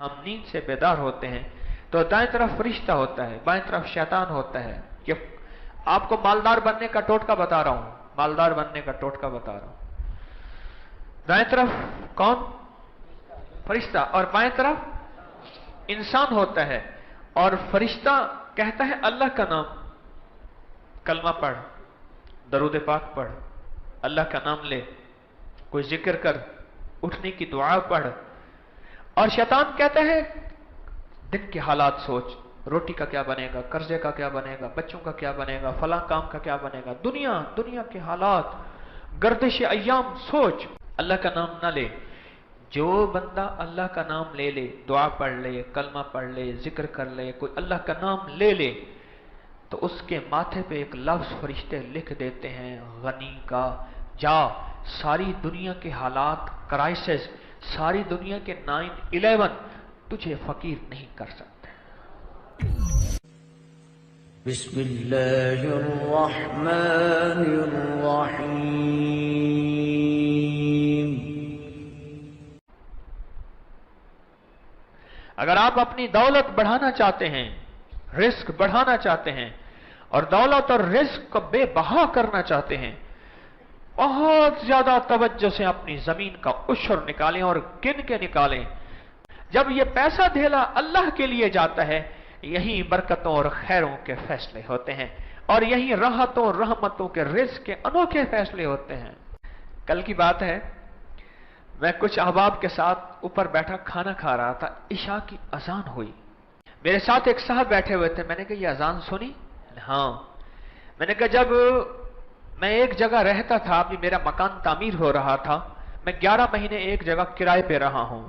हम नींद से बेदार होते हैं तो दाएं तरफ फरिश्ता होता है, बाएं तरफ शैतान होता है। कि आपको मालदार बनने का टोटका बता रहा हूं, मालदार बनने का टोटका बता रहा हूं। दाएं तरफ कौन? फरिश्ता। और बाएं तरफ इंसान होता है। और फरिश्ता कहता है अल्लाह का नाम, कलमा पढ़, दरूद पाक पढ़, अल्लाह का नाम ले, कोई जिक्र कर, उठने की दुआ पढ़। और शैतान कहता है दिन के हालात सोच, रोटी का क्या बनेगा, कर्जे का क्या बनेगा, बच्चों का क्या बनेगा, फला काम का क्या बनेगा, दुनिया के हालात, गर्दिश अय्याम सोच, अल्लाह का नाम ना ले। जो बंदा अल्लाह का नाम ले ले, दुआ पढ़ ले, कलमा पढ़ ले, जिक्र कर ले, कोई अल्लाह का नाम ले ले, तो उसके माथे पे एक लफ्ज फरिश्ते लिख देते हैं गनी का, जा सारी दुनिया के हालात, क्राइसिस, सारी दुनिया के 9/11 तुझे फकीर नहीं कर सकते। बिस्मिल्लाहिर्रहमानिर्रहीम। अगर आप अपनी दौलत बढ़ाना चाहते हैं, रिस्क बढ़ाना चाहते हैं, और दौलत और रिस्क को बेबहा करना चाहते हैं, बहुत ज्यादा तवज्जो से अपनी जमीन का उशर निकालें और गिन के निकालें। जब ये पैसा धेला अल्लाह के लिए जाता है, यही बरकतों और खैरों के फैसले होते हैं, और यही राहतों रहमतों के रिस्क के अनोखे फैसले होते हैं। कल की बात है, मैं कुछ अहबाब के साथ ऊपर बैठा खाना खा रहा था, इशा की अजान हुई, मेरे साथ एक साहब बैठे हुए थे। मैंने कहा ये अजान सुनी? हाँ। मैंने कहा जब मैं एक जगह रहता था, अभी मेरा मकान तामीर हो रहा था, मैं 11 महीने एक जगह किराए पे रहा हूं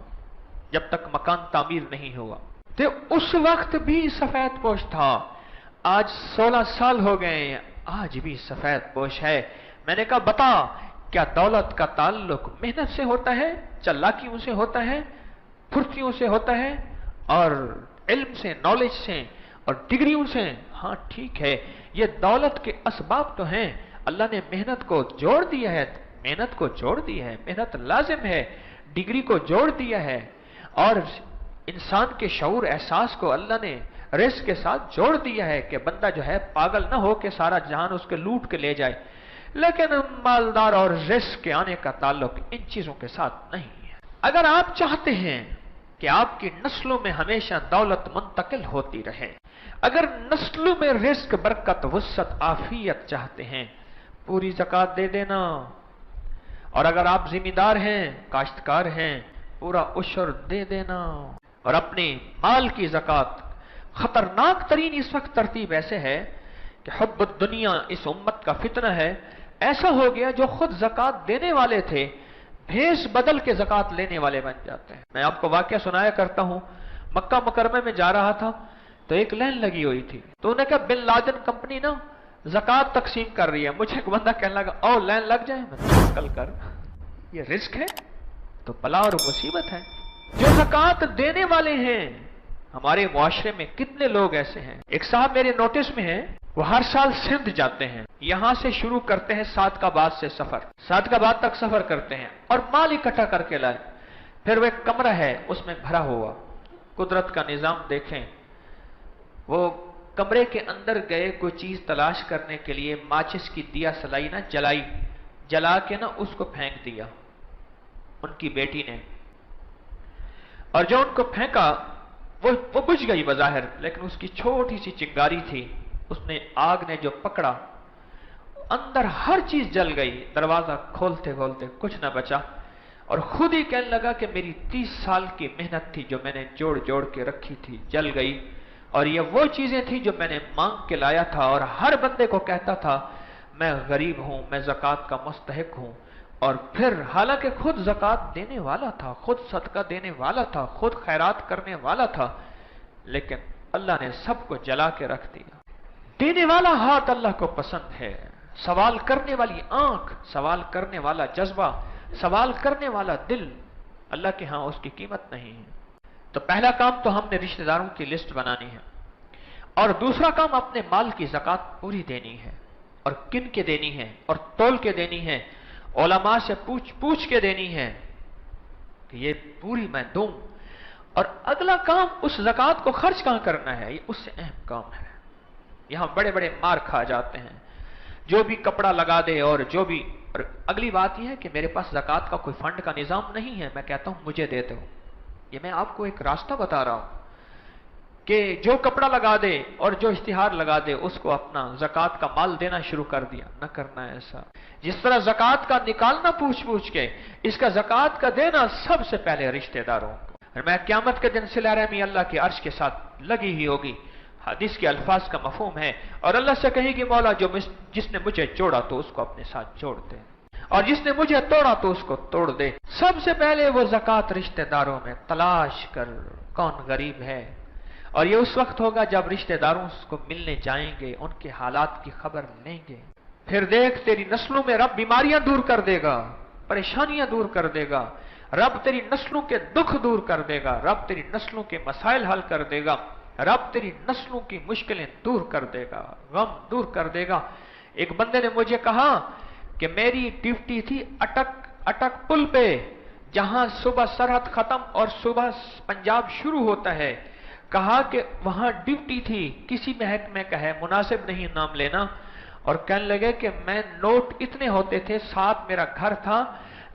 जब तक मकान तामीर नहीं हुआ, तो उस वक्त भी सफेद पोश था। आज 16 साल हो गए, आज भी सफेद पोश है। मैंने कहा बता, क्या दौलत का ताल्लुक मेहनत से होता है, चालाकियों से होता है, फुर्तियों से होता है, और इल्म से, नॉलेज से और डिग्रियों से? हाँ ठीक है, ये दौलत के असबाब तो हैं। अल्लाह ने मेहनत को जोड़ दिया है, मेहनत को जोड़ दिया है, मेहनत लाजिम है, डिग्री को जोड़ दिया है, और इंसान के शऊर एहसास को अल्लाह ने रिस्क के साथ जोड़ दिया है कि बंदा जो है पागल ना हो कि सारा जहान उसके लूट के ले जाए। लेकिन मालदार और रिस्क के आने का ताल्लुक इन चीजों के साथ नहीं है। अगर आप चाहते हैं कि आपकी नस्लों में हमेशा दौलत मुंतकिल होती रहे, अगर नस्लों में रिस्क, बरकत, वुसअत, आफियत चाहते हैं, पूरी ज़कात दे देना। और अगर आप जिम्मेदार हैं, काश्तकार हैं, पूरा उशर दे देना। और अपने माल की ज़कात, खतरनाक तरीन इस वक्त तरतीब ऐसे है कि हुब्बुद दुनिया इस उम्मत का फितना है। ऐसा हो गया जो खुद ज़कात देने वाले थे, भेष बदल के ज़कात लेने वाले बन जाते हैं। मैं आपको वाकया सुनाया करता हूं, मक्का मुकरमा में जा रहा था तो एक लाइन लगी हुई थी, तो उन्हें कहा बिन लादेन कंपनी ना ज़कात तकसीम कर रही है। मुझे एक बंदा कहने लगा ओ लाइन लग जाए, मैं कल कर, ये रिस्क है तो बला और मुसीबत है। जो ज़कात देने वाले हैं, हमारे मुआशरे में कितने लोग ऐसे हैं। एक साहब मेरे नोटिस में है, वो हर साल सिंध जाते हैं, यहां से शुरू करते हैं सादकाबाद से सफर, सादकाबाद तक सफर करते हैं और माल इकट्ठा करके लाए। फिर वो एक कमरा है उसमें भरा हुआ, कुदरत का निजाम देखें, वो कमरे के अंदर गए कोई चीज तलाश करने के लिए, माचिस की दिया सलाई ना जलाई, जला के ना उसको फेंक दिया उनकी बेटी ने, और जो उनको फेंका वो बुझ गई बज़ाहिर, लेकिन उसकी छोटी सी चिंगारी थी, उसने आग ने जो पकड़ा अंदर हर चीज जल गई, दरवाजा खोलते खोलते कुछ ना बचा, और खुद ही कहने लगा कि मेरी 30 साल की मेहनत थी जो मैंने जोड़ जोड़ के रखी थी, जल गई। और ये वो चीजें थी जो मैंने मांग के लाया था, और हर बंदे को कहता था मैं गरीब हूं, मैं ज़कात का मुस्तहिक हूं। और फिर हालांकि खुद ज़कात देने वाला था, खुद सदका देने वाला था, खुद खैरात करने वाला था, लेकिन अल्लाह ने सबको जला के रख दिया। देने वाला हाथ अल्लाह को पसंद है, सवाल करने वाली आंख, सवाल करने वाला जज्बा, सवाल करने वाला दिल, अल्लाह के यहां उसकी कीमत नहीं है। तो पहला काम तो हमने रिश्तेदारों की लिस्ट बनानी है, और दूसरा काम अपने माल की ज़कात पूरी देनी है, और किन के देनी है, और तोल के देनी है, उलमा से पूछ पूछ के देनी है कि ये पूरी मैं दूं। और अगला काम उस ज़कात को खर्च कहां करना है, ये उससे अहम काम है। यहां बड़े बड़े मार खा जाते हैं, जो भी कपड़ा लगा दे और जो भी। और अगली बात यह है कि मेरे पास ज़कात का कोई फंड का निजाम नहीं है, मैं कहता हूं मुझे दे दो। ये मैं आपको एक रास्ता बता रहा हूं कि जो कपड़ा लगा दे और जो इश्तिहार लगा दे उसको अपना ज़कात का माल देना शुरू कर दिया। न करना है ऐसा। जिस तरह ज़कात का निकालना पूछ पूछ के, इसका ज़कात का देना सबसे पहले रिश्तेदारों को। और मैं क़यामत के दिन सिला रहमी अल्लाह के अर्श के साथ लगी ही होगी। हदीस के अल्फाज का मफहूम है, और अल्लाह से कहेगी मौला जिसने मुझे जोड़ा तो उसको अपने साथ जोड़ दे, और जिसने मुझे तोड़ा तो उसको तोड़ दे। सबसे पहले वो ज़कात रिश्तेदारों में तलाश कर कौन गरीब है। और ये उस वक्त होगा जब रिश्तेदारों उसको मिलने जाएंगे, उनके हालात की खबर लेंगे। फिर देख तेरी नस्लों में रब बीमारियां दूर कर देगा, परेशानियां दूर कर देगा, रब तेरी नस्लों के दुख दूर कर देगा, रब तेरी नस्लों के मसाइल हल कर देगा, रब तेरी नस्लों की मुश्किलें दूर कर देगा, गम दूर कर देगा। एक बंदे ने मुझे कहा कि मेरी ड्यूटी थी अटक पुल पे, जहां सुबह सरहद खत्म और सुबह पंजाब शुरू होता है। कहा कि वहां ड्यूटी थी, किसी महकमे का है, मुनासिब नहीं नाम लेना। और कहने लगे कि मैं नोट इतने होते थे, साथ मेरा घर था,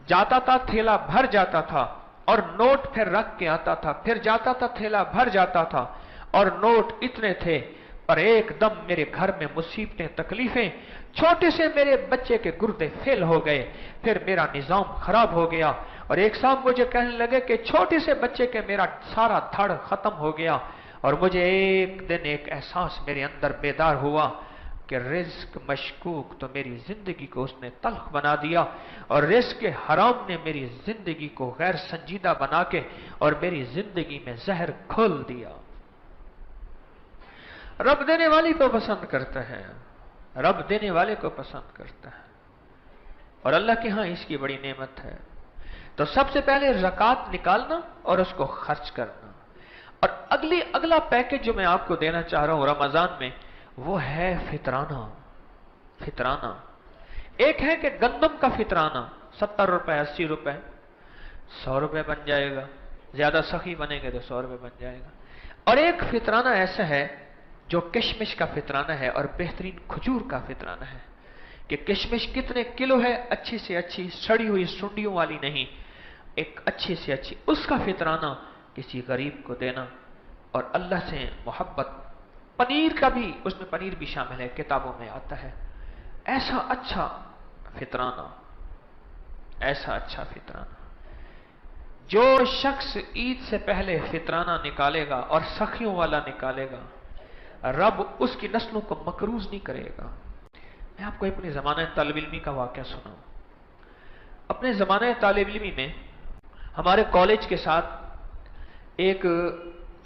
जाता था थैला भर जाता था और नोट फिर रख के आता था, फिर जाता था थैला भर जाता था और नोट इतने थे। पर एकदम मेरे घर में मुसीबतें तकलीफें, छोटे से मेरे बच्चे के गुर्दे फेल हो गए, फिर मेरा निजाम खराब हो गया। और एक साहब मुझे कहने लगे कि छोटे से बच्चे के मेरा सारा धड़ खत्म हो गया। और मुझे एक दिन एक एहसास मेरे अंदर बेदार हुआ कि रिस्क मशकूक तो मेरी जिंदगी को उसने तल्ख बना दिया, और रिस्क के हराम ने मेरी जिंदगी को गैर संजीदा बना के और मेरी जिंदगी में जहर घोल दिया। रब देने वाले को पसंद करता है, रब देने वाले को पसंद करता है, और अल्लाह के यहां इसकी बड़ी नेमत है। तो सबसे पहले ज़कात निकालना और उसको खर्च करना। और अगला पैकेज जो मैं आपको देना चाह रहा हूं रमजान में, वो है फितराना। फितराना एक है कि गंदम का फितराना 70 रुपए 80 रुपए 100 रुपए बन जाएगा, ज्यादा सखी बनेंगे तो 100 रुपए बन जाएगा। और एक फितराना ऐसा है जो किशमिश का फितराना है और बेहतरीन खजूर का फितराना है कि किशमिश कितने किलो है, अच्छी से अच्छी सड़ी हुई सुंडियों वाली नहीं, एक अच्छी से अच्छी, उसका फितराना किसी गरीब को देना। और अल्लाह से मोहब्बत, पनीर का भी, उसमें पनीर भी शामिल है, किताबों में आता है। ऐसा अच्छा फितराना, ऐसा अच्छा फितराना। जो शख्स ईद से पहले फितराना निकालेगा और सखियों वाला निकालेगा, रब उसकी नस्लों को मकरूज नहीं करेगा। मैं आपको अपने ज़माने तालिब इल्मी का वाक़या सुनाऊं। अपने ज़माने तालिब इल्मी में हमारे कॉलेज के साथ एक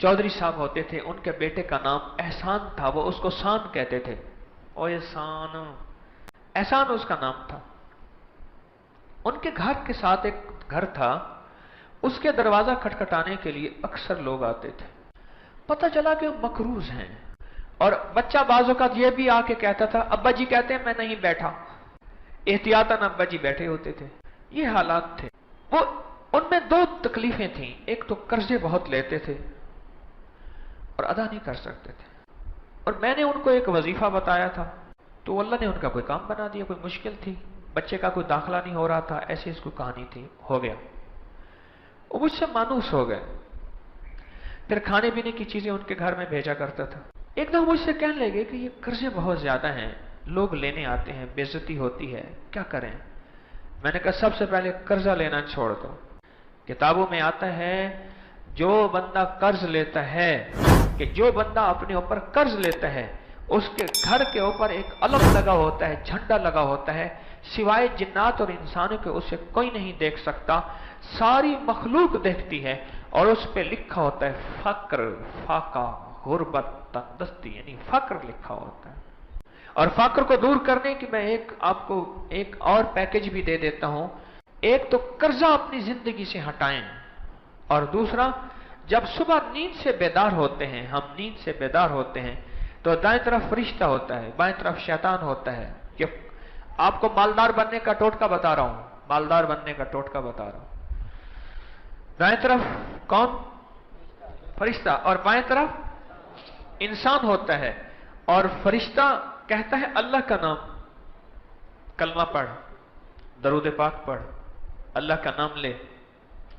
चौधरी साहब होते थे, उनके बेटे का नाम एहसान था, वो उसको शान कहते थे। ओ एहसान, एहसान उसका नाम था। उनके घर के साथ एक घर था, उसके दरवाजा खटखटाने के लिए अक्सर लोग आते थे। पता चला कि वो मकरूज हैं, और बच्चा बाजों का ये भी आके कहता था, अब्बा जी कहते हैं मैं नहीं बैठा, एहतियातन अब्बा जी बैठे होते थे। ये हालात थे। वो उनमें दो तकलीफें थीं, एक तो कर्जे बहुत लेते थे और अदा नहीं कर सकते थे। और मैंने उनको एक वजीफा बताया था, तो अल्लाह ने उनका कोई काम बना दिया। कोई मुश्किल थी, बच्चे का कोई दाखिला नहीं हो रहा था, ऐसी इसको कहानी थी, हो गया। वो मुझसे मानूस हो गए। फिर खाने पीने की चीजें उनके घर में भेजा करता था। एकदम मुझसे कहने लगे कि ये कर्जे बहुत ज्यादा हैं, लोग लेने आते हैं, बेइज्जती होती है, क्या करें। मैंने कहा सबसे पहले कर्जा लेना छोड़ दो। किताबों में आता है जो बंदा कर्ज लेता है, कि जो बंदा अपने ऊपर कर्ज लेता है उसके घर के ऊपर एक अलग लगा होता है, झंडा लगा होता है, सिवाय जिन्नात और इंसानों के उसे कोई नहीं देख सकता, सारी मखलूक देखती है, और उस पे लिखा होता है फक्र, फाका, गुर्बत, तंदस्ती, यानी फक्र लिखा होता है। और फक्र को दूर करने की मैं आपको एक और पैकेज भी दे देता हूं। एक तो कर्जा अपनी जिंदगी से हटाएं, और दूसरा जब सुबह नींद से बेदार होते हैं, हम नींद से बेदार होते हैं, तो दाएं तरफ फरिश्ता होता है, बाएं तरफ शैतान होता है। कि आपको मालदार बनने का टोटका बता रहा हूं, मालदार बनने का टोटका बता रहा हूं। दाएं तरफ कौन? फरिश्ता, और बाएं तरफ इंसान होता है। और फरिश्ता कहता है अल्लाह का नाम, कलमा पढ़, दरूद पाक पढ़, अल्लाह का नाम ले,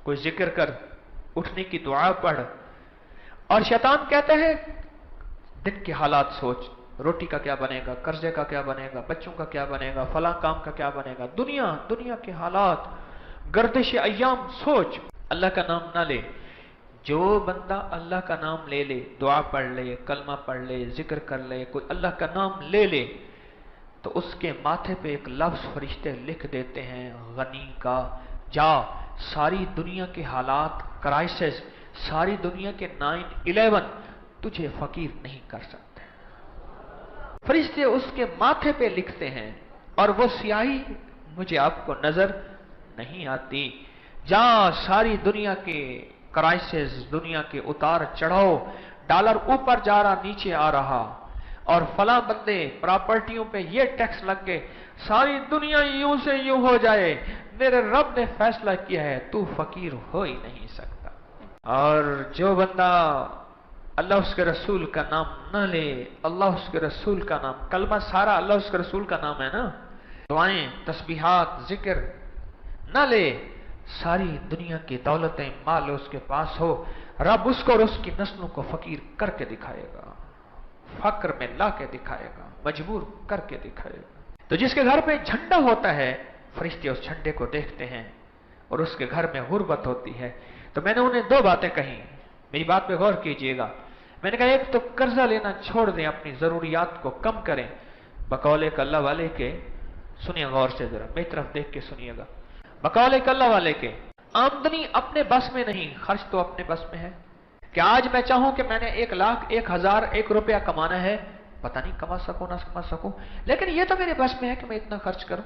कोई जिक्र कर, उठने की दुआ पढ़। और शैतान कहता है दिन के हालात सोच, रोटी का क्या बनेगा, कर्जे का क्या बनेगा, बच्चों का क्या बनेगा, फला काम का क्या बनेगा, दुनिया के हालात, गर्दिश अय्याम सोच, अल्लाह का नाम ना ले। जो बंदा अल्लाह का नाम ले ले, दुआ पढ़ ले, कलमा पढ़ ले, जिक्र कर ले, कोई अल्लाह का नाम ले ले, तो उसके माथे पे एक लफ्ज फरिश्ते लिख देते हैं गनी का, जा सारी दुनिया के हालात, क्राइसिस, सारी दुनिया के 9/11 तुझे फकीर नहीं कर सकते। फरिश्ते उसके माथे पे लिखते हैं और वो स्याही मुझे आपको नजर नहीं आती। जा सारी दुनिया के क्राइसिस, दुनिया के उतार चढ़ाव, डॉलर ऊपर जा रहा नीचे आ रहा, और फला बंदे प्रॉपर्टियों पे ये टैक्स लग गए, सारी दुनिया यूं से यूं हो जाए, मेरे रब ने फैसला किया है तू फकीर हो ही नहीं सकता। और जो बंदा अल्लाह उसके रसूल का नाम न ले, अल्लाह उसके रसूल का नाम, कलमा सारा अल्लाह उसके रसूल का नाम है ना, दुआएं, तस्बीहात, जिक्र न ले, सारी दुनिया की दौलतें, माल उसके पास हो, रब उसको और उसकी नस्लों को फकीर करके दिखाएगा, फक्र में ला के दिखाएगा, मजबूर करके दिखाएगा। तो जिसके घर पे झंडा होता है, फरिश्ते उस झंडे को देखते हैं और उसके घर में गुर्बत होती है। तो मैंने उन्हें 2 बातें कही, मेरी बात पे गौर कीजिएगा। मैंने कहा एक तो कर्जा लेना छोड़ दें, अपनी जरूरियात को कम करें। बकौल एक अल्लाह वाले के, सुनिए गौर से जरा, मेरी तरफ देख के सुनिएगा, बकौल एक अल्लाह वाले के आमदनी अपने बस में नहीं, खर्च तो अपने बस में है। कि आज मैं चाहूं कि मैंने 1 लाख 1,000 1 रुपया कमाना है, पता नहीं कमा सकूं ना कमा सकूं, लेकिन ये तो मेरे बस में है कि मैं इतना खर्च करूं।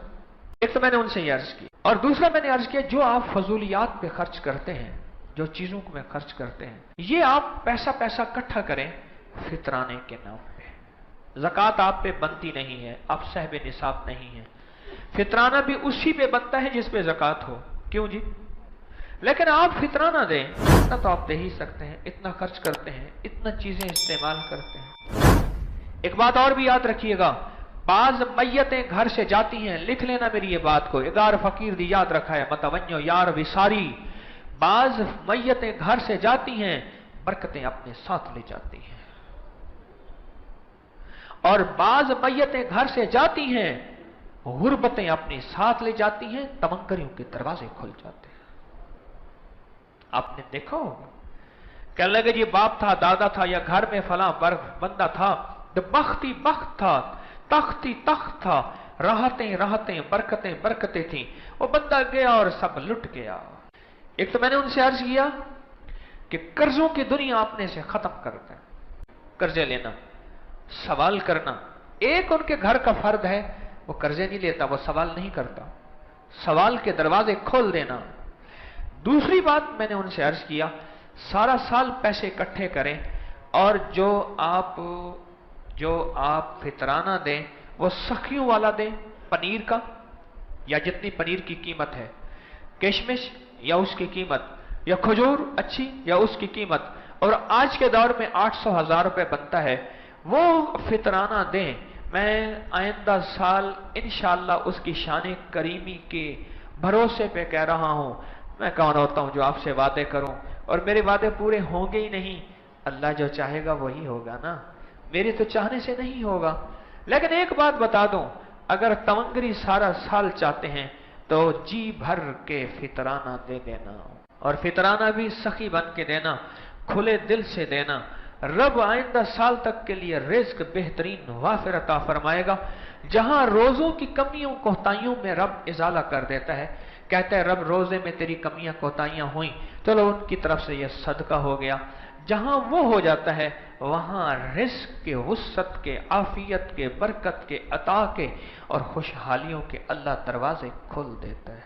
एक तो मैंने उनसे ये अर्ज की, और दूसरा मैंने अर्ज किया जो आप फजूलियात पे खर्च करते हैं, जो चीजों को में खर्च करते हैं, ये आप पैसा इकट्ठा करें फितराने के नाम पे। ज़कात आप पे बनती नहीं है, आप साहिब निसाब नहीं है, फितराना भी उसी पे बनता है जिस पे ज़कात हो। क्यों जी? लेकिन आप फितराना दें, इतना तो आप दे ही सकते हैं, इतना खर्च करते हैं, इतना चीजें इस्तेमाल करते हैं। एक बात और भी याद रखिएगा, बाज मैयतें घर से जाती हैं, लिख लेना मेरी ये बात को, 11 फकीर दी याद रखा है, मतवन्यो यार विसारी। बाज मैयतें घर से जाती हैं, बरकतें अपने साथ ले जाती हैं, और बाज मैयतें घर से जाती हैं, गुर्बतें अपने साथ ले जाती हैं, तमंगरियों के दरवाजे खुल जाते हैं। आपने देखा होगा, कहने लगे जी बाप था, दादा था, या घर में फला बंदा था, तो बख्ती बख्त था, तख्ती तख्त था, राहतें बरकतें थी, वो बंदा गया और सब लुट गया। एक तो मैंने उनसे अर्ज किया कि कर्जों की दुनिया अपने से खत्म कर दें, कर्जे लेना, सवाल करना, एक उनके घर का फर्द है, वो कर्जे नहीं लेता, वो सवाल नहीं करता, सवाल के दरवाजे खोल देना। दूसरी बात मैंने उनसे अर्ज किया, सारा साल पैसे इकट्ठे करें, और जो आप फितराना दें वो सखियों वाला दें, पनीर का, या जितनी पनीर की कीमत है, किशमिश या उसकी कीमत, या खजूर अच्छी या उसकी कीमत, और आज के दौर में 800,000 रुपए बनता है, वो फितराना दें। मैं आइंदा साल इंशाअल्लाह उसकी शान करीमी के भरोसे पे कह रहा हूं, मैं कौन होता हूं जो आपसे वादे करूं, और मेरे वादे पूरे होंगे ही नहीं, अल्लाह जो चाहेगा वही होगा ना, मेरे तो चाहने से नहीं होगा। लेकिन एक बात बता दूं, अगर तमंगरी सारा साल चाहते हैं तो जी भर के फितराना दे देना, और फितराना भी सखी बन के देना, खुले दिल से देना। रब आइंदा साल तक के लिए रिज्क बेहतरीन वाफिर अता फरमाएगा। जहां रोजों की कमियों कोताहियों में रब इजाला कर देता है, कहता है रब रोजे में तेरी कमियां कोताहियां हुई, चलो उनकी तरफ से यह सदका हो गया। जहां वो हो जाता है वहां रिस्क के, वुसअत के, आफियत के, बरकत के, अता के और खुशहालियों के अल्लाह दरवाजे खोल देता है।